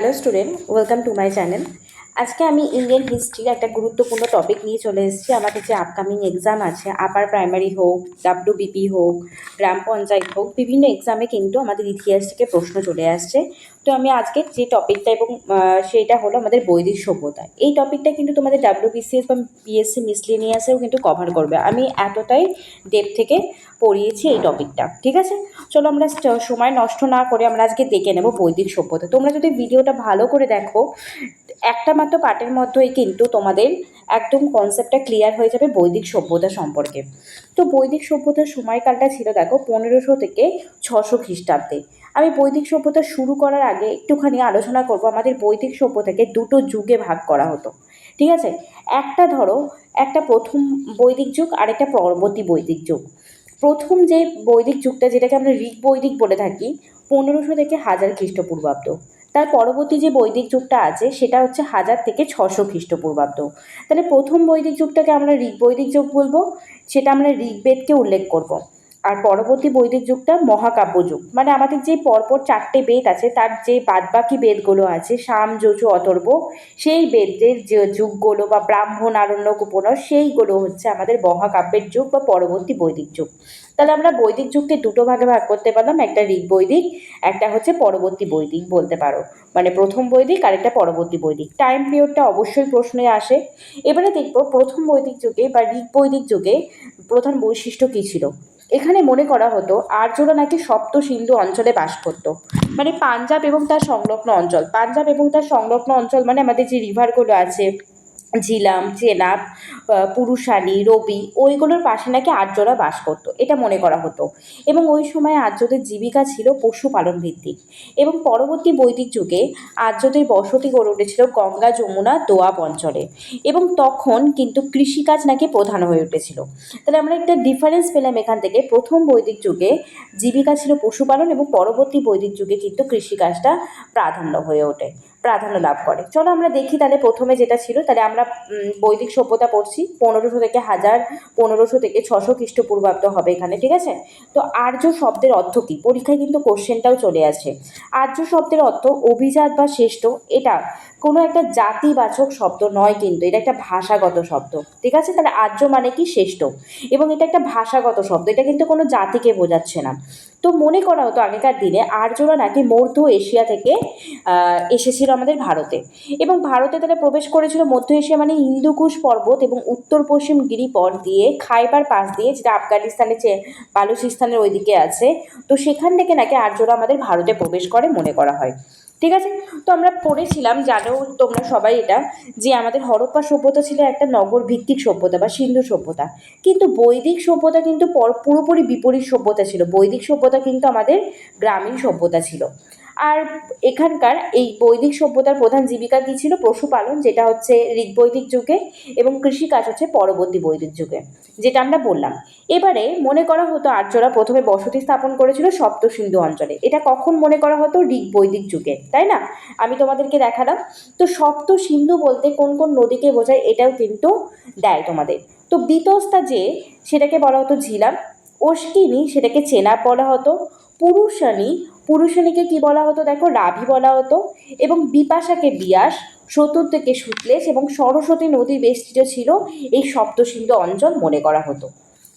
Hello student, welcome to my channel. আজকে আমি Indian হিস্ট্রির একটা গুরুত্বপূর্ণ টপিক নিয়ে চলে এসেছি। আমাদের যে আপকামিং এক্সাম আছে, আপার প্রাইমারি হোক, ডাব্লিউবিপি হোক, গ্রাম পঞ্চায়েত হোক, বিভিন্ন এক্সামে কিন্তু আমাদের ইতিহাস থেকে প্রশ্ন চলে আসছে। তো আমি আজকে যে টপিকটা এবং সেটা হলো আমাদের বৈদিক সভ্যতা। এই টপিকটা কিন্তু তোমাদের ডাব্লিউবিসিএস বা পিএসসি মিসলেনিয়াসেও কিন্তু কভার করবে। আমি এতটাই ডেপথ থেকে পড়িয়েছি এই টপিকটা, ঠিক আছে? চলো আমরা সময় নষ্ট না করে আমরা আজকে দেখে নেব বৈদিক সভ্যতা। তোমরা যদি ভিডিওটা ভালো করে দেখো, একটা মাত্র পার্টের মধ্যেই কিন্তু তোমাদের একদম কনসেপ্টটা ক্লিয়ার হয়ে যাবে বৈদিক সভ্যতা সম্পর্কে। তো বৈদিক সভ্যতার সময়কালটা ছিল দেখো 1500 থেকে 600 খ্রিস্টাব্দে। আমি বৈদিক সভ্যতা শুরু করার আগে একটুখানি আলোচনা করব আমাদের বৈদিক সভ্যতাকে দুটো যুগে ভাগ করা হতো, ঠিক আছে? একটা ধরো, একটা প্রথম বৈদিক যুগ আর একটা পরবর্তী বৈদিক যুগ। প্রথম যে বৈদিক যুগটা, যেটাকে আমরা ঋগ বৈদিক বলে থাকি, 1500 থেকে 1000 খ্রিস্টপূর্বাব্দ। তার পরবর্তী যে বৈদিক যুগটা আছে সেটা হচ্ছে 1000 থেকে 600 খ্রিস্টপূর্বাব্দ। তাহলে প্রথম বৈদিক যুগটাকে আমরা ঋগ বৈদিক যুগ বলবো, সেটা আমরা ঋগ্বেদকে উল্লেখ করব। আর পরবর্তী বৈদিক যুগটা মহাকাব্য যুগ, মানে আমাদের যে পরপর 4টে বেদ আছে তার যে বাদবাকি বেদগুলো আছে, সাম, যজু, অথর্ব, সেই বেদের যে যুগগুলো বা ব্রাহ্মণ, আরণ্যক, উপনয়, সেইগুলো হচ্ছে আমাদের মহাকাব্যের যুগ বা পরবর্তী বৈদিক যুগ। তাহলে আমরা বৈদিক যুগকে দুটো ভাগে ভাগ করতে পারলাম, একটা ঋগ বৈদিক, একটা হচ্ছে পরবর্তী বৈদিক বলতে পারো। মানে প্রথম বৈদিক আর একটা পরবর্তী বৈদিক। টাইম পিরিয়ডটা অবশ্যই প্রশ্নে আসে। এবারে দেখবো প্রথম বৈদিক যুগে বা ঋগ বৈদিক যুগে প্রধান বৈশিষ্ট্য কী ছিল। এখানে মনে করা হতো আর্যরা নাকি সপ্ত সিন্ধু অঞ্চলে বাস করত। মানে পাঞ্জাব এবং তার সংলগ্ন অঞ্চল, পাঞ্জাব এবং তার সংলগ্ন অঞ্চল মানে আমাদের যে রিভারগুলো আছে, ঝিলাম, চেনাব, পুরুষালী, রবি, ওইগুলোর পাশে নাকি আর্যরা বাস করত, এটা মনে করা হতো। এবং ওই সময় আর্যদের জীবিকা ছিল পশুপালন ভিত্তিক। এবং পরবর্তী বৈদিক যুগে আর্যদের বসতি গড়ে উঠেছিল গঙ্গা, যমুনা, দোয়াব অঞ্চলে। এবং তখন কিন্তু কৃষিকাজ নাকি প্রধান হয়ে উঠেছিল। তাহলে আমরা একটা ডিফারেন্স পেলাম এখান থেকে। প্রথম বৈদিক যুগে জীবিকা ছিল পশুপালন এবং পরবর্তী বৈদিক যুগে কিন্তু কৃষিকাজটা প্রাধান্য হয়ে ওঠে, প্রাধান্য লাভ করে। চলো আমরা দেখি তাহলে প্রথমে যেটা ছিল। তাহলে আমরা বৈদিক সভ্যতা পড়ছি 1500 থেকে 1000, 1500 থেকে 600 খ্রিস্টপূর্বাব্দ হবে এখানে, ঠিক আছে? তো আর্য শব্দের অর্থ কী, পরীক্ষায় কিন্তু কোশ্চেনটাও চলে আসে। আর্য শব্দের অর্থ অভিজাত বা শ্রেষ্ঠ। এটা কোনো একটা জাতিবাচক শব্দ নয়, কিন্তু এটা একটা ভাষাগত শব্দ, ঠিক আছে? তাহলে আর্য মানে কি শ্রেষ্ঠ, এবং এটা একটা ভাষাগত শব্দ, এটা কিন্তু কোনো জাতিকে বোঝাচ্ছে না। তো মনে করা হতো আগেকার দিনে আর্যরা নাকি মধ্য এশিয়া থেকে এসেছিল আমাদের ভারতে। এবং ভারতে তারা প্রবেশ করেছিল মধ্য এশিয়া মানে হিন্দুকুশ পর্বত এবং উত্তর পশ্চিম গিরিপথ দিয়ে, খাইবার পাস দিয়ে, যেটা আফগানিস্তানের বালুচিস্তানের ওইদিকে আছে। তো সেখান থেকে নাকি আর্যরা আমাদের ভারতে প্রবেশ করে মনে করা হয়, ঠিক আছে? তো আমরা পড়েছিলাম, জানো তোমরা সবাই এটা, যে আমাদের হরপ্পা সভ্যতা ছিল একটা নগর ভিত্তিক সভ্যতা বা সিন্ধু সভ্যতা। কিন্তু বৈদিক সভ্যতা কিন্তু পুরোপুরি বিপরীত সভ্যতা ছিল। বৈদিক সভ্যতা কিন্তু আমাদের গ্রামীণ সভ্যতা ছিল। আর এখানকার এই বৈদিক সভ্যতার প্রধান জীবিকা কী ছিল? পশুপালন, যেটা হচ্ছে ঋগ্বৈদিক যুগে, এবং কৃষিকাজ হচ্ছে পরবর্তী বৈদিক যুগে, যেটা আমরা বললাম। এবারে মনে করা হতো আর্যরা প্রথমে বসতি স্থাপন করেছিল সপ্ত সিন্ধু অঞ্চলে। এটা কখন মনে করা হতো? ঋগ্বৈদিক যুগে, তাই না? আমি তোমাদেরকে দেখালাম। তো সপ্ত সিন্ধু বলতে কোন কোন নদীকে বোঝায় এটাও কিন্তু দেয় তোমাদের। তো বিতস্তা যে, সেটাকে বলা হতো ঝিলাম। অশ্বিনী, সেটাকে চেনাব বলা হতো। পুরুষানী, পুরুষানীকে কি বলা হতো দেখো? রাভি বলা হতো। এবং বিপাশাকে বিয়াস, চতুর্থকে সুতলেশ, এবং সরস্বতী নদী বেষ্টিত ছিল এই সপ্তসিন্ধু অঞ্চল মনে করা হতো,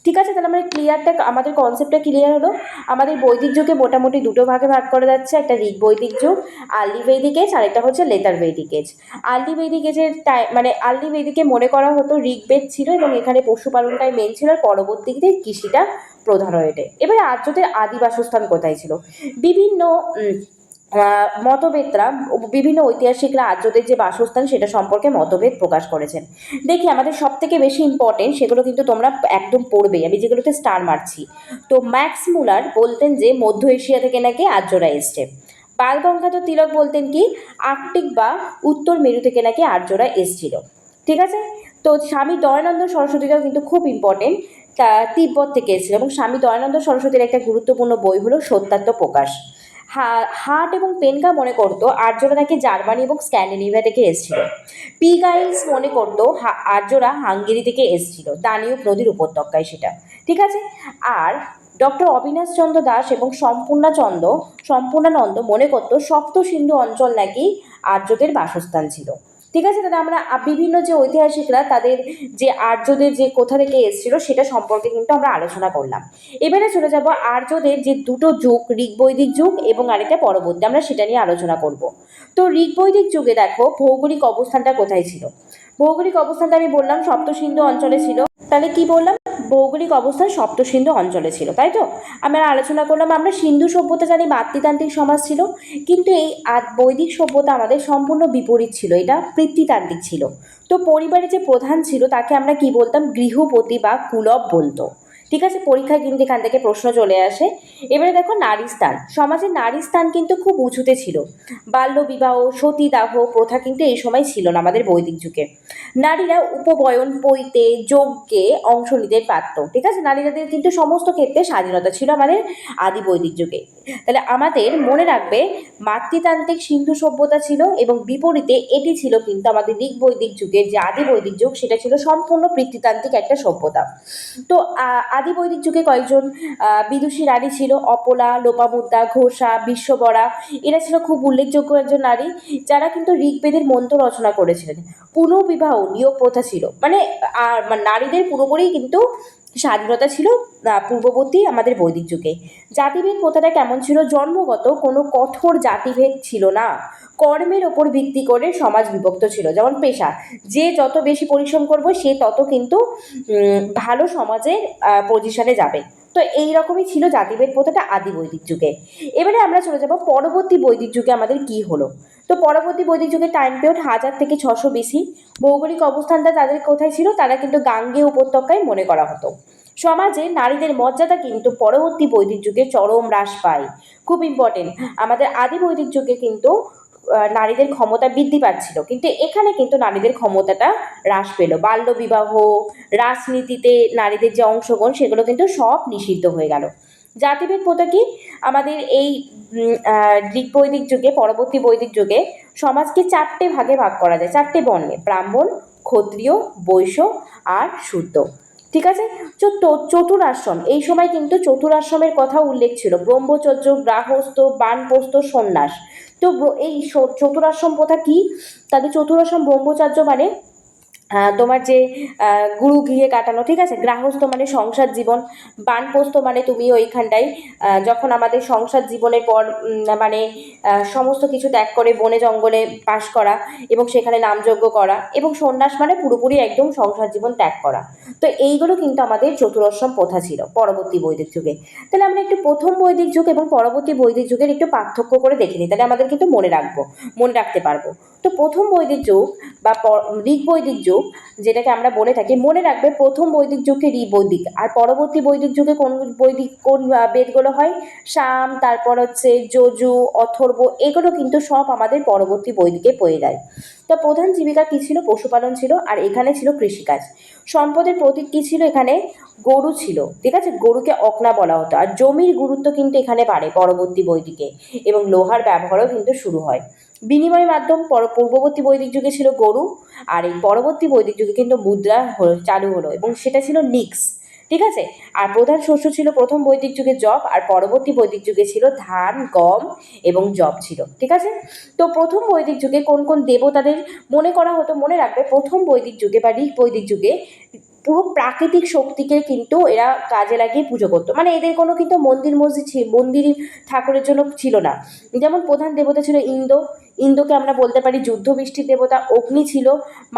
ঠিক আছে? তাহলে আমরা ক্লিয়ারটা, আমাদের কনসেপ্টটা ক্লিয়ার হলো। আমাদের বৈদিক যুগে মোটামুটি দুটো ভাগে ভাগ করা যাচ্ছে, একটা ঋগ বৈদিক যুগ, আর্লি বৈদিক এজ, আর একটা হচ্ছে লেটার বৈদিক এজ। আর্লি বৈদিক এজের মানে আর্লি বৈদিকে মনে করা হতো ঋগ্বেদ ছিল এবং এখানে পশুপালনটাই মেন ছিল, আর পরবর্তীতে কৃষিটা প্রধান হয়ে ওঠে। এবারে আর্যদের আদি বাসস্থান কোথায় ছিল? বিভিন্ন মতভেদরা, বিভিন্ন ঐতিহাসিকরা আর্যদের যে বাসস্থান সেটা সম্পর্কে মতভেদ প্রকাশ করেছেন। দেখি আমাদের সব থেকে বেশি ইম্পর্টেন্ট সেগুলো কিন্তু তোমরা একদম পড়বেই, আমি যেগুলোতে স্টার মারছি। তো ম্যাক্স মুলার বলতেন যে মধ্য এশিয়া থেকে নাকি আর্যরা এসছে। বাল গঙ্গাধর তিলক বলতেন কি আর্কটিক বা উত্তর মেরু থেকে নাকি আর্যরা এসছিল, ঠিক আছে? তো স্বামী দয়ানন্দ সরস্বতীরাও কিন্তু খুব ইম্পর্টেন্ট, তিব্বত থেকে এসেছিল। এবং স্বামী দয়ানন্দ সরস্বতীর একটা গুরুত্বপূর্ণ বই হলো সত্যাত্ম প্রকাশ। হার্ট এবং পেনকা মনে করতো আর্যরা নাকি জার্মানি এবং স্ক্যান্ডিনেভিয়া থেকে এসেছিল। পিগাইলস মনে করতো আর্যরা হাঙ্গেরি থেকে এসেছিল, দানিউব নদীর উপত্যকায় সেটা, ঠিক আছে? আর ডক্টর অবিনাশ চন্দ্র দাস এবং সম্পূর্ণানন্দ মনে করতো সপ্ত সিন্ধু অঞ্চল নাকি আর্যদের বাসস্থান ছিল। ঠিক আছে, তাহলে আমরা বিভিন্ন যে ঐতিহাসিকরা তাদের যে আর্যদের যে কোথা থেকে এসেছিল সেটা সম্পর্কে কিন্তু আমরা আলোচনা করলাম। এবারে চলে যাব আর্যদের যে দুটো যুগ, ঋগ বৈদিক যুগ এবং আরেকটা পরবর্তী, আমরা সেটা নিয়ে আলোচনা করব। তো ঋগ বৈদিক যুগে দেখো ভৌগোলিক অবস্থানটা কোথায় ছিল। ভৌগোলিক অবস্থানটা আমি বললাম সপ্তসিন্ধু অঞ্চলে ছিল। তাহলে কি বললাম, ভৌগোলিক অবস্থান সপ্তসিন্ধু অঞ্চলে ছিল, তাই তো? আমরা আলোচনা করলাম আমরা সিন্ধু সভ্যতা জানি মাতৃতান্ত্রিক সমাজ ছিল, কিন্তু এই বৈদিক সভ্যতা আমাদের সম্পূর্ণ বিপরীত ছিল, এটা পিতৃতান্ত্রিক ছিল। তো পরিবারে যে প্রধান ছিল তাকে আমরা কি বলতাম, গৃহপতি বা কুলব বলতো। ঠিক আছে, পরীক্ষায় কিন্তু এখান থেকে প্রশ্ন চলে আসে। এবারে দেখো নারী স্থান, সমাজে নারী স্থান কিন্তু খুব উঁচুতে ছিল। বাল্য বিবাহ, সতীদাহ প্রথা কিন্তু এই সময় ছিল না আমাদের বৈদিক যুগে। নারীরা উপবয়ন, পৈতে, যজ্ঞে অংশ নিতে পারত। ঠিক আছে, নারীদের কিন্তু সমস্ত ক্ষেত্রে স্বাধীনতা ছিল আমাদের আদি বৈদিক যুগে। তাহলে আমাদের মনে রাখবে মাতৃতান্ত্রিক সিন্ধু সভ্যতা ছিল এবং বিপরীতে এটি ছিল কিন্তু আমাদের ঋগ বৈদিক যুগের যে আদি বৈদিক যুগ, সেটা ছিল সম্পূর্ণ পিতৃতান্ত্রিক একটা সভ্যতা। তো আদি বৈদিক যুগে কয়েকজন বিদুষী নারী ছিল, অপলা, লোপামুদ্রা, ঘোষা, বিশ্ববরা। এরা ছিল খুব উল্লেখযোগ্য একজন নারী, যারা কিন্তু ঋগ্বেদের মন্ত্র রচনা করেছিলেন। পুনর্বিবাহ নিয়োগ প্রথা ছিল, মানে নারীদের পুরোপুরি কিন্তু স্বাধীনতা ছিল পূর্ববর্তী আমাদের বৈদিক যুগে। জাতিভেদ প্রথাটা কেমন ছিল, জন্মগত কোনো কঠোর জাতিভেদ ছিল না। কর্মের ওপর ভিত্তি করে সমাজ বিভক্ত ছিল, যেমন পেশা, যে যত বেশি পরিশ্রম করবে সে তত কিন্তু ভালো সমাজের পজিশনে যাবে। তো এই রকমই ছিল জাতিভেদ প্রথাটা আদি বৈদিক যুগে। এবারে আমরা চলে যাব পরবর্তী বৈদিক যুগে আমাদের কি হলো। তো পরবর্তী বৈদিক যুগে টাইম পিরিয়ড 1000 থেকে 600 BC। ভৌগোলিক অবস্থানটা তাদের কোথায় ছিল, তারা কিন্তু গাঙ্গেয় উপত্যকায় মনে করা হতো। সমাজে নারীদের মর্যাদা কিন্তু পরবর্তী বৈদিক যুগে চরম হ্রাস পায়। খুব ইম্পর্টেন্ট, আমাদের আদি বৈদিক যুগে কিন্তু নারীদের ক্ষমতা বৃদ্ধি পাচ্ছিল, কিন্তু এখানে কিন্তু নারীদের ক্ষমতাটা হ্রাস পেল। বাল্য বিবাহ, রাজনীতিতে নারীদের যে অংশগ্রহণ সেগুলো কিন্তু সব নিষিদ্ধ হয়ে গেল। জাতিভেদ প্রথা কি, আমাদের এই ঋগ বৈদিক যুগে, পরবর্তী বৈদিক যুগে সমাজকে 4টে ভাগে ভাগ করা যায়, 4টে বর্ণে, ব্রাহ্মণ, ক্ষত্রিয়, বৈশ্য আর শূদ্র। ঠিক আছে, চতুরাশ্রম, এই সময় কিন্তু চতুরাশ্রমের কথা উল্লেখ ছিল, ব্রহ্মচর্য, গার্হস্থ্য, বানপ্রস্থ, সন্ন্যাস। তো এই চতুরাশ্রম প্রথা কি, তাদের চতুরাশ্রম ব্রহ্মচর্য মানে তোমার যে গুরু গৃহে কাটানো, ঠিক আছে, গৃহস্থ মানে সংসার জীবন, বানপ্রস্থ মানে তুমি ওইখানটায় যখন আমাদের সংসার জীবনের পর মানে সমস্ত কিছু ত্যাগ করে বনে জঙ্গলে বাস করা এবং সেখানে নামযজ্ঞ করা, এবং সন্ন্যাস মানে পুরোপুরি একদম সংসার জীবন ত্যাগ করা। তো এইগুলো কিন্তু আমাদের চতুরাশ্রম প্রথা ছিল পরবর্তী বৈদিক যুগে। তাহলে আমরা একটু প্রথম বৈদিক যুগ এবং পরবর্তী বৈদিক যুগের একটু পার্থক্য করে দেখে নিই, তাহলে আমাদের কিন্তু মনে রাখতে পারবো। তো প্রথম বৈদিক যুগ বা ঋগ বৈদিক যুগ যেটাকে আমরা বলে থাকি, মনে রাখবে প্রথম বৈদিক যুগকে ঋগ বৈদিক, আর পরবর্তী বৈদিক যুগে কোন বেদগুলো হয়, সাম, তারপর হচ্ছে যজু, অথর্ব, এগুলো কিন্তু সব আমাদের পরবর্তী বৈদিকে পেয়ে যায়। তো প্রধান জীবিকা কী ছিল, পশুপালন ছিল, আর এখানে ছিল কৃষিকাজ। সম্পদের প্রতীক কী ছিল, এখানে গরু ছিল। ঠিক আছে, গরুকে অকনা বলা হতো। আর জমির গুরুত্ব কিন্তু এখানে বাড়ে পরবর্তী বৈদিকে, এবং লোহার ব্যবহারও কিন্তু শুরু হয়। বিনিময় মাধ্যম পূর্ববর্তী বৈদিক যুগে ছিল গরু, আর এই পরবর্তী বৈদিক যুগে কিন্তু মুদ্রা চালু হলো, এবং সেটা ছিল নিক্স। ঠিক আছে, আর প্রধান শস্য ছিল প্রথম বৈদিক যুগে যব, আর পরবর্তী বৈদিক যুগে ছিল ধান, গম এবং যব ছিল। ঠিক আছে, তো প্রথম বৈদিক যুগে কোন কোন দেবতাদের মনে করা হতো, মনে রাখবে প্রথম বৈদিক যুগে বা ঋগ বৈদিক যুগে পুরো প্রাকৃতিক শক্তিকে কিন্তু এরা কাজে লাগিয়ে পুজো করতো, মানে এদের কোনো কিন্তু মন্দির ঠাকুরের জন্য ছিল না। যেমন প্রধান দেবতা ছিল ইন্দ্র, ইন্দ্রকে আমরা বলতে পারি যুদ্ধ বৃষ্টির দেবতা। অগ্নি ছিল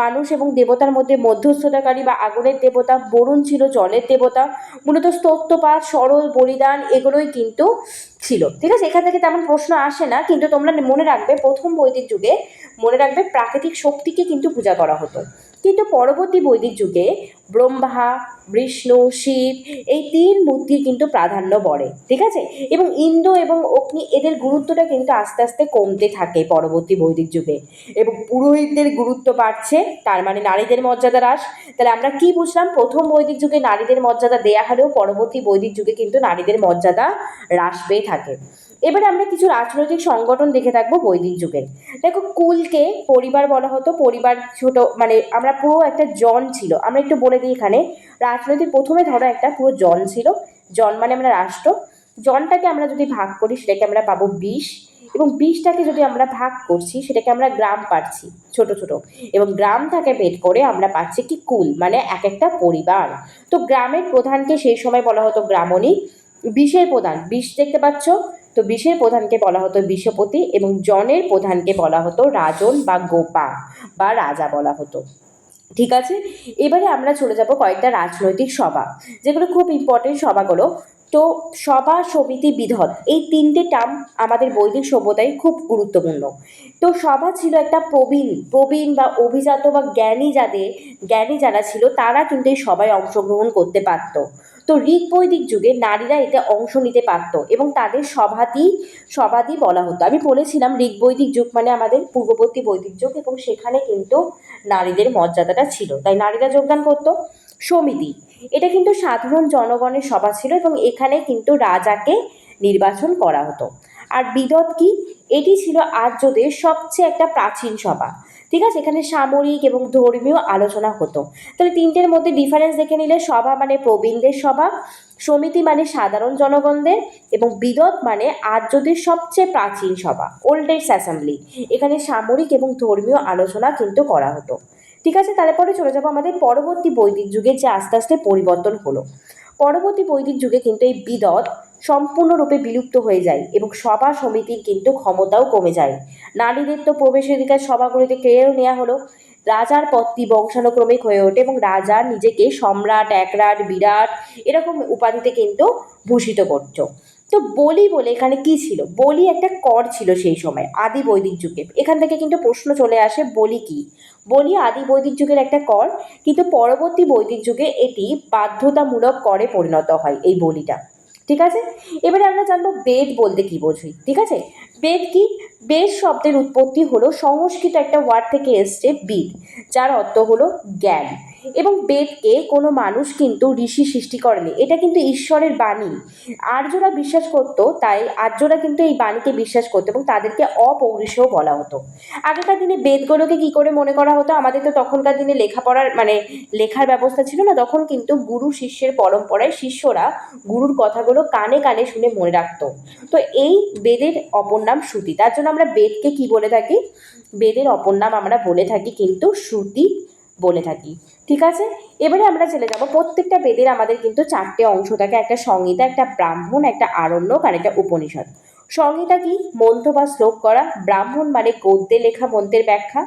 মানুষ এবং দেবতার মধ্যে মধ্যস্থতাকারী বা আগুনের দেবতা। বরুণ ছিল জলের দেবতা। মূলত স্তোত্রপাঠ, সরল বলিদান এগুলোই কিন্তু ছিল। ঠিক আছে, এখান থেকে তেমন প্রশ্ন আসে না, কিন্তু তোমরা মনে রাখবে প্রথম বৈদিক যুগে মনে রাখবে প্রাকৃতিক শক্তিকে কিন্তু পূজা করা হতো। কিন্তু পরবর্তী বৈদিক যুগে ব্রহ্মা, বিষ্ণু, শিব এই 3 মূর্তির কিন্তু প্রাধান্য বাড়ে। ঠিক আছে, এবং ইন্দ্র এবং অগ্নি এদের গুরুত্বটা কিন্তু আস্তে আস্তে কমতে থাকে পরবর্তী বৈদিক যুগে, এবং পুরোহিতদের গুরুত্ব বাড়ছে, তার মানে নারীদের মর্যাদা হ্রাস। তাহলে আমরা কি বুঝলাম, প্রথম বৈদিক যুগে নারীদের মর্যাদা দেয়া হলেও পরবর্তী বৈদিক যুগে কিন্তু নারীদের মর্যাদা হ্রাস পেয়ে থাকে। এবারে আমরা কিছু রাজনৈতিক সংগঠন দেখে থাকবো বৈদিক যুগের। দেখো, কুলকে পরিবার বলা হতো, পরিবার ছোট মানে আমরা পুরো একটা জন ছিল। আমরা একটু বলে দিই এখানে, রাজনৈতিক প্রথমে ধরো একটা পুরো জন ছিল, জন মানে আমরা রাষ্ট্র, জনটাকে আমরা যদি ভাগ করি সেটাকে আমরা পাবো 20, এবং 20টাকে যদি আমরা ভাগ করছি সেটাকে আমরা গ্রাম পাচ্ছি ছোট ছোট, এবং গ্রাম থেকে বের করে আমরা পাচ্ছি কি কুল, মানে এক একটা পরিবার। তো গ্রামের প্রধানকে সেই সময় বলা হতো গ্রামণী, বিশের প্রধান, বিশ দেখতে পাচ্ছ, তো বিশের প্রধানকে বলা হতো বিশপতি, এবং জনের প্রধানকে বলা হতো রাজন বা গোপা বা রাজা বলা হতো। ঠিক আছে, এবারে আমরা চলে যাব কয়েকটা রাজনৈতিক সভা, যেগুলো খুব ইম্পর্টেন্ট সভাগুলো। তো সভা, সমিতি, বিধত, এই তিনটে টার্ম আমাদের বৈদিক সভ্যতায় খুব গুরুত্বপূর্ণ। তো সভা ছিল একটা প্রবীণ প্রবীণ বা অভিজাত বা জ্ঞানী যারা ছিল তারা কিন্তু এই সভায় অংশগ্রহণ করতে পারতো। তো ঋগ বৈদিক যুগে নারীরা এতে অংশ নিতে পারত এবং তাদের সভাদি বলা হতো। আমি বলেছিলাম ঋগ বৈদিক যুগ মানে আমাদের পূর্ববর্তী বৈদিক যুগ, এবং সেখানে কিন্তু নারীদের মর্যাদাটা ছিল, তাই নারীরা যোগদান করত। সমিতি, এটা কিন্তু সাধারণ জনগণের সভা ছিল এবং এখানে কিন্তু রাজাকে নির্বাচন করা হতো। আর বিদত কি, এটি ছিল আর্যদের সবচেয়ে একটা প্রাচীন সভা। ঠিক আছে, এখানে সামরিক এবং ধর্মীয় আলোচনা হতো। তাহলে তিনটের মধ্যে ডিফারেন্স দেখে নিলে, সভা মানে প্রবীণদের সভা, সমিতি মানে সাধারণ জনগণদের, এবং বিদত মানে আর্যদের সবচেয়ে প্রাচীন সভা, ওল্ডেস্ট অ্যাসেম্বলি। এখানে সামরিক এবং ধর্মীয় আলোচনা কিন্তু করা হতো। ঠিক আছে, তারপরে চলে যাবো আমাদের পরবর্তী বৈদিক যুগে, যে আস্তে আস্তে পরিবর্তন হলো। পরবর্তী বৈদিক যুগে কিন্তু এই বিদত সম্পূর্ণরূপে বিলুপ্ত হয়ে যায় এবং সভা সমিতির কিন্তু ক্ষমতাও কমে যায়। নারীদের তো প্রবেশাধিকার সভাগুলিতে কেড়েও নেওয়া হলো। রাজার পদটি বংশানুক্রমিক হয়ে ওঠে এবং রাজা নিজেকে সম্রাট, একরাট, বিরাট এরকম উপাধিতে কিন্তু ভূষিত করত। তো বলি বলে এখানে কি ছিল, বলি একটা কর ছিল সেই সময় আদি বৈদিক যুগে। এখান থেকে কিন্তু প্রশ্ন চলে আসে, বলি কি? বলি আদি বৈদিক যুগের একটা কর, কিন্তু পরবর্তী বৈদিক যুগে এটি বাধ্যতামূলক করে পরিণত হয় এই বলিটা। ঠিক আছে, এবারে আমরা জানবো বেদ বলতে কি বোঝি। ঠিক আছে, বেদ কি? বেদ শব্দের উৎপত্তি হলো সংস্কৃত একটা ওয়ার্ড থেকে এসছে বিদ, যার অর্থ হলো জ্ঞান। এবং বেদকে কোনো মানুষ কিন্তু ঋষি সৃষ্টি করেনি, এটা কিন্তু ঈশ্বরের বাণী। আর্যরা বিশ্বাস করতো, তাই আর্যরা কিন্তু এই বাণীকে বিশ্বাস করতো এবং তাদেরকে অপৌরুষেয় বলা হতো। আগেকার দিনে বেদগুলোকে কি করে মনে করা হতো, আমাদের তো তখনকার দিনে লেখাপড়ার মানে লেখার ব্যবস্থা ছিল না, তখন কিন্তু গুরু শিষ্যের পরম্পরায় শিষ্যরা গুরুর কথাগুলো কানে কানে শুনে মনে রাখতো। তো এই বেদের অপর নাম শ্রুতি, তার জন্য আমরা বেদকে কি বলে থাকি, বেদের অপর নাম আমরা বলে থাকি কিন্তু শ্রুতি বলে থাকি। ঠিক আছে, এবারে আমরা চলে যাব, প্রত্যেকটা বেদের আমাদের কিন্তু চারটে অংশ থাকে, একটা সংহিতা, একটা ব্রাহ্মণ, একটা আরণ্যক আর একটা উপনিষদ। সংহিতা কি? মন্ত্র বা শ্লোক করা। ব্রাহ্মণ মানে গদ্যে লেখা মন্ত্রের ব্যাখ্যা।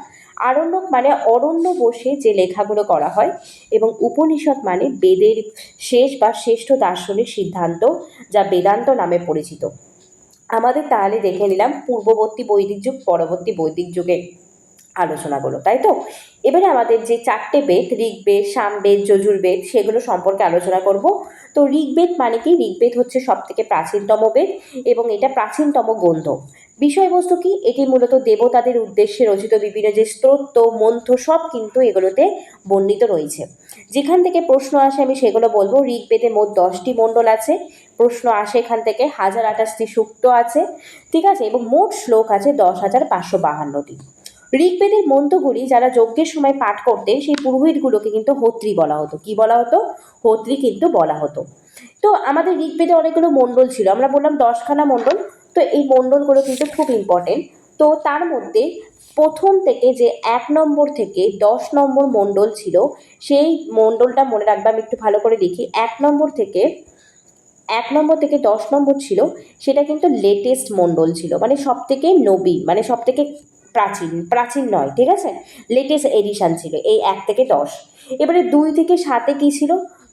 আরণ্যক মানে অরণ্য বসে যে লেখাগুলো করা হয়। এবং উপনিষদ মানে বেদের শেষ বা শ্রেষ্ঠ দার্শনিক সিদ্ধান্ত, যা বেদান্ত নামে পরিচিত। আমাদের তাহলে দেখে নিলাম পূর্ববর্তী বৈদিক যুগ, পরবর্তী বৈদিক যুগের আলোচনাগুলো, তাই তো? এবারে আমাদের যে চারটে বেদ, ঋগ্বেদ, সামবেদ, যজুর্বেদ, সেগুলো সম্পর্কে আলোচনা করব। তো ঋগ্বেদ মানে কি? ঋগ্বেদ হচ্ছে সব থেকে প্রাচীনতম বেদ এবং এটা প্রাচীনতম গ্রন্থ। বিষয়বস্তু কি? এটি মূলত দেবতাদের উদ্দেশ্যে রচিত বিভিন্ন যে স্তোত্র, মন্ত্র সব কিন্তু এগুলোতে বর্ণিত রয়েছে। যেখান থেকে প্রশ্ন আসে আমি সেগুলো বলবো। ঋগ্বেদে মোট 10টি মণ্ডল আছে, প্রশ্ন আসে এখান থেকে। 1028টি সূক্ত আছে, ঠিক আছে, এবং মোট শ্লোক আছে 10,552টি। ঋগ্বেদের মন্ত্রগুলি যারা যজ্ঞের সময় পাঠ করতেন সেই পুরোহিতগুলোকে কিন্তু হোত্রী বলা হতো। কি বলা হতো? হোত্রী কিন্তু বলা হতো। তো আমাদের ঋগ্বেদে অনেকগুলো মণ্ডল ছিল, আমরা বললাম 10খানা মণ্ডল। তো এই মণ্ডলগুলো কিন্তু খুব ইম্পর্টেন্ট। তো তার মধ্যে প্রথম থেকে যে 1 নম্বর থেকে 10 নম্বর মণ্ডল ছিল, সেই মণ্ডলটা মনে রাখবে, আমি একটু ভালো করে দেখি। 1 নম্বর থেকে 10 নম্বর ছিল, সেটা কিন্তু লেটেস্ট মণ্ডল ছিল, মানে সব থেকে নবীন, মানে সব থেকে প্রাচীন, প্রাচীন নয়, ঠিক আছে, লেটেস্ট এডিশন ছিল এই 1 থেকে 10। এবারে 2 থেকে 7-এ কী ছিল?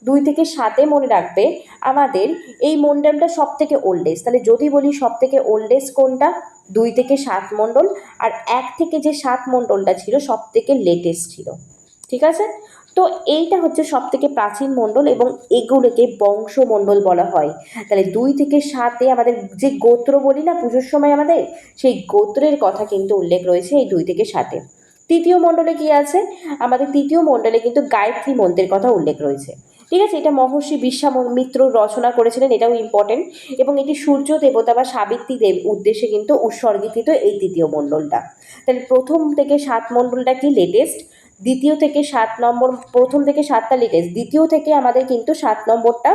2 থেকে 7-এ মনে রাখবে আমাদের এই মণ্ডলটা সব থেকে ওল্ডেস্ট। তাহলে যদি বলি সব থেকে ওল্ডেস্ট কোনটা, 2 থেকে 7 মণ্ডল। আর 1 থেকে যে 7 মণ্ডলটা ছিল সব থেকে লেটেস্ট ছিল। ঠিক আছে, তো এইটা হচ্ছে সব থেকে প্রাচীন মণ্ডল এবং এগুলোকে বংশমণ্ডল বলা হয়। তাহলে 2 থেকে 7-এ আমাদের যে গোত্র বলি না পুজোর সময় আমাদের, সেই গোত্রের কথা কিন্তু উল্লেখ রয়েছে এই 2 থেকে 7-এ। তৃতীয় মণ্ডলে কি আছে? আমাদের তৃতীয় মণ্ডলে কিন্তু গায়ত্রী মন্ত্রের কথা উল্লেখ রয়েছে। ঠিক আছে, এটা মহর্ষি বিশ্বামিত্র রচনা করেছিলেন, এটাও ইম্পর্টেন্ট। এবং এটি সূর্য দেবতা বা সাবিত্রী দেব উদ্দেশ্যে কিন্তু উৎসর্গীকৃত এই তৃতীয় মণ্ডলটা। তাহলে 1 থেকে 7 মণ্ডলটা কি? লেটেস্ট। দ্বিতীয় থেকে 7 নম্বর, প্রথম থেকে 7টা লেটেস্ট, দ্বিতীয় থেকে আমাদের কিন্তু 7 নম্বরটা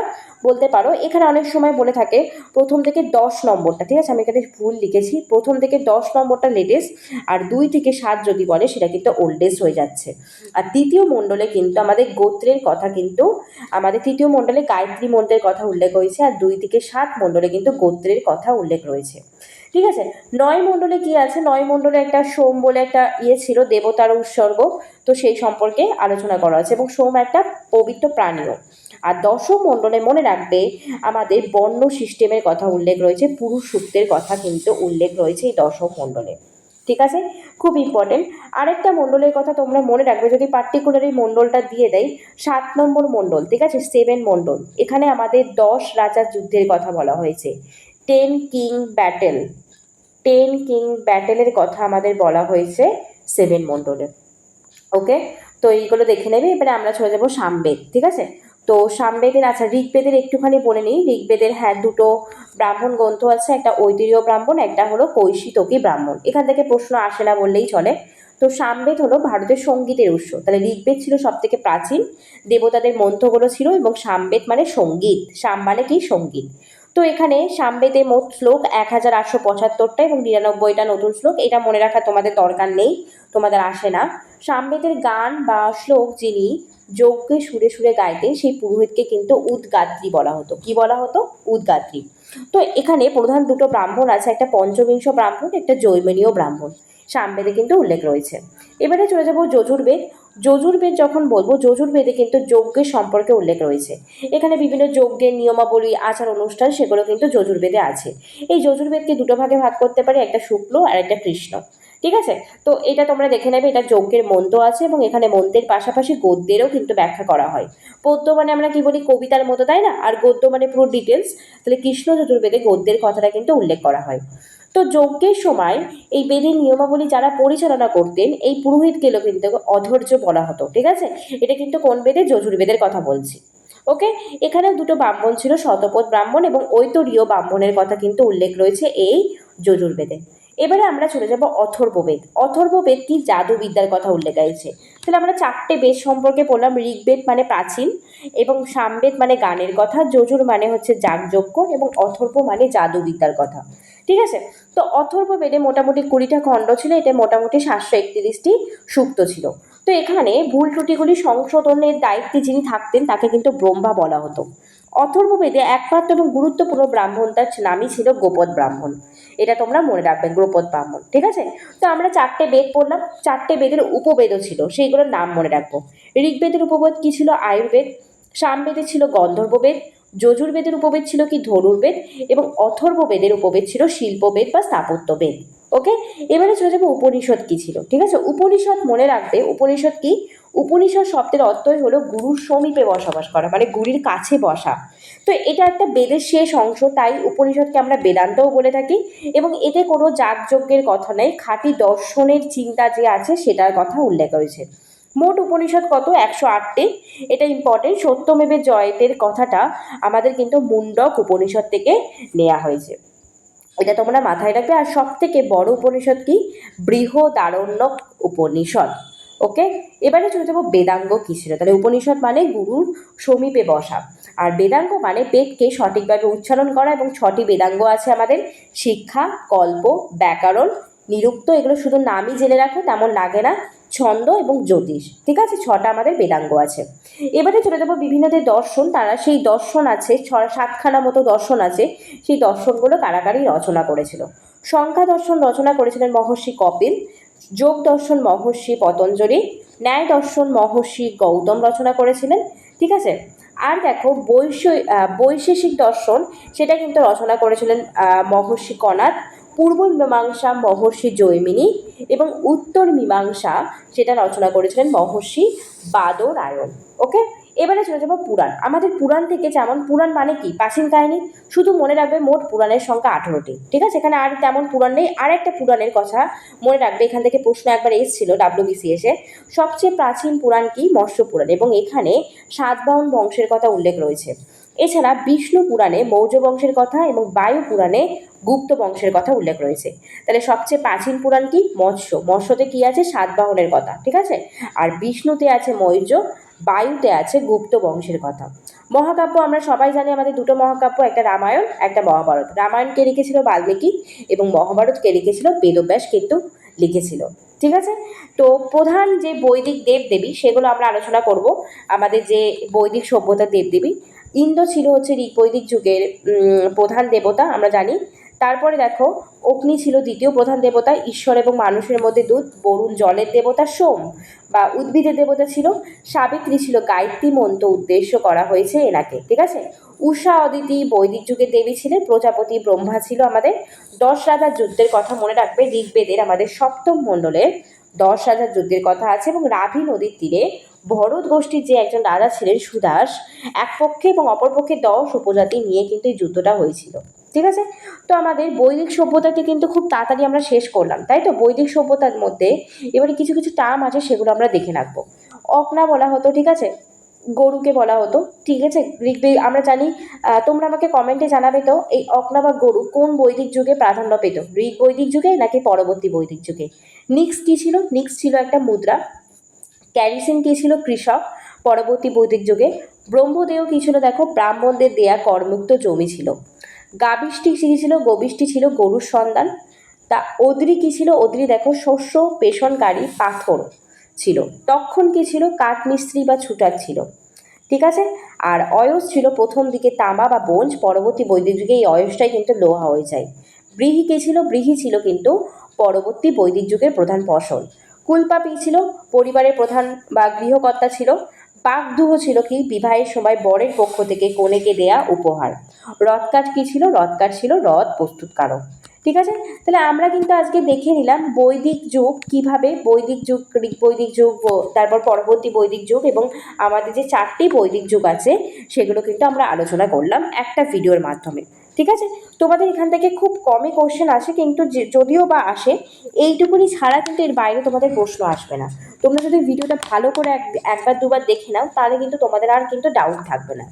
বলতে পারো। এখানে অনেক সময় বলে থাকে প্রথম থেকে 10 নম্বরটা, ঠিক আছে, আমি এখানে ভুল লিখেছি, প্রথম থেকে 10 নম্বরটা লেটেস্ট, আর 2 থেকে 7 যদি বলে সেটা কিন্তু ওল্ডেস্ট হয়ে যাচ্ছে। আর তৃতীয় মণ্ডলে কিন্তু আমাদের গোত্রের কথা কিন্তু আমাদের তৃতীয় মণ্ডলে গায়ত্রী মন্ত্রের কথা উল্লেখ হয়েছে, আর 2 থেকে 7 মণ্ডলে কিন্তু গোত্রের কথা উল্লেখ রয়েছে, ঠিক আছে। 9 মণ্ডলে কি আছে, 9 মণ্ডলে একটা সোম বলে একটা ছিল, দেবতার উৎসর্গ, তো সেই সম্পর্কে আলোচনা করা আছে, এবং সোম একটা পবিত্র প্রাণীও। আর দশম মণ্ডলে মনে রাখবে আমাদের বর্ণ সিস্টেমের কথা উল্লেখ রয়েছে, পুরুষ সূক্তের কথা কিন্তু উল্লেখ রয়েছে এই দশম মণ্ডলে, ঠিক আছে, খুব ইম্পর্টেন্ট। আরেকটা মণ্ডলের কথা তোমরা মনে রাখবে, যদি পার্টিকুলার মণ্ডলটা দিয়ে দেয়, 7 নম্বর মণ্ডল, ঠিক আছে, 7 মণ্ডল, এখানে আমাদের 10 রাজার যুদ্ধের কথা বলা হয়েছে, 10 কিং ব্যাটেল, 10 কিং ব্যাটেলের কথা আমাদের বলা হয়েছে 7 মণ্ডলে। ওকে, তো এইগুলো দেখে নেবে। এবারে আমরা চলে যাবো সামবেদ, ঠিক আছে। তো সামবেদের, আচ্ছা ঋগ্বেদের একটুখানি বলে নিই। ঋগ্বেদের হ্যাঁ দুটো ব্রাহ্মণ গ্রন্থ আছে, একটা ঐতিহ্য ব্রাহ্মণ, একটা হলো কৈশিতকী ব্রাহ্মণ। এখান থেকে প্রশ্ন আসে না বললেই চলে। তো সামবেদ হলো ভারতের সঙ্গীতের উৎস, তাহলে ঋগ্বেদ ছিল সব থেকে প্রাচীন, দেবতাদের মন্ত্রগুলো ছিল, এবং সামবেদ মানে সঙ্গীত, সাম মানে কি সঙ্গীত। তো এখানে সামবেদে মোট শ্লোক 1875টা এবং 99টা নতুন শ্লোক, এটা মনে রাখা তোমাদের দরকার নেই, তোমাদের আসে না। সামবেদের গান বা শ্লোক যিনি যজ্ঞে সুরে সুরে গাইতেন সেই পুরোহিতকে কিন্তু উদ্গাত্রী বলা হতো। কি বলা হতো? উদ্গাত্রী। তো এখানে প্রধান দুটো ব্রাহ্মণ আছে, একটা পঞ্চবিংশ ব্রাহ্মণ, একটা জৈমিনীয় ব্রাহ্মণ, সামবেদে কিন্তু উল্লেখ রয়েছে। এবারে চলে যাবো যজুর্বেদ। যজুর্বেদ যখন বলবো, যজুর্বেদে কিন্তু যজ্ঞের সম্পর্কে উল্লেখ রয়েছে। এখানে বিভিন্ন যজ্ঞের নিয়মাবলী, আচার অনুষ্ঠান, সেগুলো কিন্তু যজুর্বেদে আছে। এই যজুর্বেদকে দুটো ভাগে ভাগ করতে পারি, একটা শুক্ল আর একটা কৃষ্ণ, ঠিক আছে। তো এটা তোমরা দেখে নেবে, এটা যজ্ঞের মন্ত্র আছে, এবং এখানে মন্ত্রের পাশাপাশি গদ্যেরও কিন্তু ব্যাখ্যা করা হয়। পদ্য মানে আমরা কি বলি, কবিতার মতো, তাই না, আর গদ্য মানে পুরো ডিটেলস, তাহলে কৃষ্ণ যজুর্বেদে গদ্যের কথাটা কিন্তু উল্লেখ করা হয়। তো যজ্ঞের সময় এই বেদের নিয়মাবলী যারা পরিচালনা করতেন, এই পুরোহিতকেও কিন্তু অধৈর্য বলা হতো, ঠিক আছে। এটা কিন্তু কোন বেদের? যজুর্বেদের কথা বলছি। ওকে, এখানেও দুটো ব্রাহ্মণ ছিল, শতপথ ব্রাহ্মণ এবং ঐতরীয় ব্রাহ্মণের কথা কিন্তু উল্লেখ রয়েছে এই যজুর্বেদে। এবারে আমরা চলে যাব অথর্ববেদ। অথর্ববেদ কি? জাদুবিদ্যার কথা উল্লেখ আছে। তাহলে আমরা 4টে বেদ সম্পর্কে পড়লাম। ঋগ্বেদ মানে প্রাচীন, এবং সামবেদ মানে গানের কথা, যজুর মানে হচ্ছে যাগযজ্ঞ, এবং অথর্ব মানে জাদুবিদ্যার কথা, ঠিক আছে। তো অথর্ববেদে মোটামুটি 20টা খণ্ড ছিল, এতে মোটামুটি 731টি সূক্ত ছিল। তো এখানে ভুল ত্রুটিগুলি সংশোধনের দায়িত্বে যিনি থাকতেন তাকে কিন্তু ব্রহ্মা বলা হতো। অথর্ববেদে একমাত্র এবং গুরুত্বপূর্ণ ব্রাহ্মণ, তার নামই ছিল গোপদ ব্রাহ্মণ। এটা তোমরা মনে রাখবে, গোপদ ব্রাহ্মণ, ঠিক আছে। তো আমরা 4টে বেদ পড়লাম, 4টে বেদের উপবেদও ছিল, সেইগুলোর নাম মনে রাখবো। ঋগ্বেদের উপবেদ কি ছিল? আয়ুর্বেদ। সামবেদে ছিল গন্ধর্ববেদ। যজুর্বেদের উপবেদ ছিল কি? ধনুর্বেদ। এবং অথর্ববেদের উপবেদ ছিল শিল্পবেদ বা স্থাপত্যবেদ। ওকে, এবারে চলে যাবো উপনিষদ কি ছিল, ঠিক আছে। উপনিষদ মনে রাখবে, উপনিষদ কি? উপনিষদ শব্দের অর্থই হলো গুরুর সমীপে বসবাস করা, মানে গুরুর কাছে বসা। তো এটা একটা বেদের শেষ অংশ, তাই উপনিষদকে আমরা বেদান্তও বলে থাকি, এবং এতে কোনো যাগযজ্ঞের কথা নেই, খাঁটি দর্শনের চিন্তা যে আছে সেটার কথা উল্লেখ হয়েছে। মোট উপনিষদ কত? 108টি। এটা ইম্পর্টেন্ট, সত্যমেবে জয়তের কথাটা আমাদের কিন্তু মুন্ডক উপনিষদ থেকে নেওয়া হয়েছে, এটা তোমরা মাথায় রাখবে। আর সব থেকে বড় উপনিষদ কি? বৃহদারণ্যক উপনিষদ। ওকে, এবারে চলে যাবো বেদাঙ্গ কি ছিল। তাহলে উপনিষদ মানে গুরুর সমীপে বসা, আর বেদাঙ্গ মানে বেদকে সঠিকভাবে উচ্চারণ করা, এবং 6টি বেদাঙ্গ আছে আমাদের: শিক্ষা, কল্প, ব্যাকরণ, নিরুক্ত, এগুলো শুধু নামই জেনে রাখো, তেমন লাগে না, ছন্দ এবং জ্যোতিষ, ঠিক আছে, 6টা আমাদের বেদাঙ্গ আছে। এবারে চলে যাবো বিভিন্নদের দর্শন, তারা সেই দর্শন আছে 7খানা মতো দর্শন আছে, সেই দর্শনগুলো কারাকারি রচনা করেছিল। সংখ্যা দর্শন রচনা করেছিলেন মহর্ষি কপিল, যোগ দর্শন মহর্ষি পতঞ্জলি, ন্যায় দর্শন মহর্ষি গৌতম রচনা করেছিলেন, ঠিক আছে। আর দেখো বৈশেষিক দর্শন, সেটা কিন্তু রচনা করেছিলেন মহর্ষি কনাদ, পূর্ব মীমাংসা মহর্ষি জৈমিনী, এবং উত্তর মীমাংসা সেটা রচনা করেছিলেন মহর্ষি বাদরায়ণ। ওকে, এবারে চলে যাবো পুরাণ। আমাদের পুরাণ থেকে, যেমন পুরাণ মানে কি? প্রাচীন কাহিনী। শুধু মনে রাখবে মোট পুরাণের সংখ্যা 18টি, ঠিক আছে, এখানে আর তেমন পুরাণ নেই। আর একটা পুরাণের কথা মনে রাখবে, এখান থেকে প্রশ্ন একবার এসেছিল WBCS-এ। সবচেয়ে প্রাচীন পুরাণ কি? মৎস্য পুরাণ, এবং এখানে সাতবাহন বংশের কথা উল্লেখ রয়েছে। এছাড়া বিষ্ণু পুরাণে মৌর্য বংশের কথা এবং বায়ু পুরাণে গুপ্ত বংশের কথা উল্লেখ রয়েছে। তাহলে সবচেয়ে প্রাচীন পুরাণ কি? মৎস্য। মৎস্যতে কি আছে? সাতবাহনের কথা, ঠিক আছে। আর বিষ্ণুতে আছে মৌর্য, বায়ুতে আছে গুপ্ত বংশের কথা। মহাকাব্য আমরা সবাই জানি, আমাদের দুটো মহাকাব্য, একটা রামায়ণ, একটা মহাভারত। রামায়ণকে লিখেছিল বাল্মীকি এবং মহাভারতকে লিখেছিল বেদব্যাস কিন্তু লিখেছিল, ঠিক আছে। তো প্রধান যে বৈদিক দেবদেবী সেগুলো আমরা আলোচনা করব। আমাদের যে বৈদিক সভ্যতার দেবদেবী, ইন্দ্র ছিল হচ্ছে ঋগ্বৈদিক যুগের প্রধান দেবতা, আমরা জানি। তারপরে দেখো, অগ্নি ছিল দ্বিতীয় প্রধান দেবতা, ঈশ্বর এবং মানুষের মধ্যে দূত। বরুণ জলের দেবতা, সোম বা উদ্ভিদের দেবতা ছিল। সাবিত্রী ছিল গায়ত্রী মন্ত্র উদ্দেশ্য করা হয়েছে এনাকে, ঠিক আছে। উষা অদিতি বৈদিক যুগের দেবী ছিলেন। প্রজাপতি ব্রহ্মা ছিল আমাদের। 10 রাজার যুদ্ধের কথা মনে রাখবে, ঋগ্বেদের আমাদের সপ্তম মণ্ডলের 10 রাজার যুদ্ধের কথা আছে। এবং রাভি নদীর তীরে ভরত গোষ্ঠীর যে একজন রাজা ছিলেন সুদাস, এক পক্ষে এবং অপর পক্ষে 10 উপজাতি নিয়ে কিন্তু এই যুদ্ধটা হয়েছিল, ঠিক আছে। তো আমাদের বৈদিক সভ্যতাটি কিন্তু খুব তাড়াতাড়ি আমরা শেষ করলাম, তাই তো। বৈদিক সভ্যতার মধ্যে এবারে কিছু কিছু টার্ম আছে, সেগুলো আমরা দেখে রাখবো। অকনা বলা হতো, ঠিক আছে, গরুকে বলা হতো, ঠিক আছে। ঋগ্বেদ আমরা জানি। তোমরা আমাকে কমেন্টে জানাবে তো, এই অকনা বা গরু কোন বৈদিক যুগে প্রাধান্য পেত? ঋগ বৈদিক যুগে নাকি পরবর্তী বৈদিক যুগে? নিক্স কি ছিল? নিক্স ছিল একটা মুদ্রা। ক্যারিসিন কি ছিল? কৃষক, পরবর্তী বৈদিক যুগে। ব্রহ্মদেয় কি ছিল? দেখো, ব্রাহ্মণদের দেয়া করমুক্ত জমি ছিল। গাবিষ্টি কি ছিল? গোবিষ্টি ছিল গরুর সন্তান। তা অদ্রি কি ছিল? অদ্রি দেখো শস্য পেষণকারী পাথর ছিল। তক্ষণ কি ছিল? কাঠমিস্ত্রি বা ছুটার ছিল, ঠিক আছে। আর অয়স ছিল প্রথম দিকে তামা বা ব্রোঞ্জ, পরবর্তী বৈদিক যুগে এই অয়সটাই কিন্তু লোহা হয়ে যায়। ব্রীহি কে ছিল? ব্রীহি ছিল কিন্তু পরবর্তী বৈদিক যুগের প্রধান ফসল। কুলপাপি ছিল পরিবারের প্রধান বা গৃহকর্তা ছিল। বাগদুহ ছিল কি? বিবাহের সময় বরের পক্ষ থেকে কনেকে দেয়া উপহার। রথকাঠ কি ছিল? রথকাঠ ছিল রথ প্রস্তুতকারক, ঠিক আছে। তাহলে আমরা কিন্তু আজকে দেখে নিলাম বৈদিক যুগ কিভাবে, বৈদিক যুগ, বৈদিক যুগ, তারপর পরবর্তী বৈদিক যুগ, এবং আমাদের যে 4টি বৈদিক যুগ আছে সেগুলো কিন্তু আমরা আলোচনা করলাম একটা ভিডিওর মাধ্যমে, ঠিক আছে। তোমাদের এখান থেকে খুব কমই কোশ্চেন আসে, কিন্তু যদিও বা আসে, এইটুকুনি ছাড়া কিন্তু এর বাইরে তোমাদের প্রশ্ন আসবে না। তোমরা যদি ভিডিওটা ভালো করে একবার দুবার দেখে নাও, তাহলে কিন্তু তোমাদের আর কিন্তু ডাউট থাকবে না।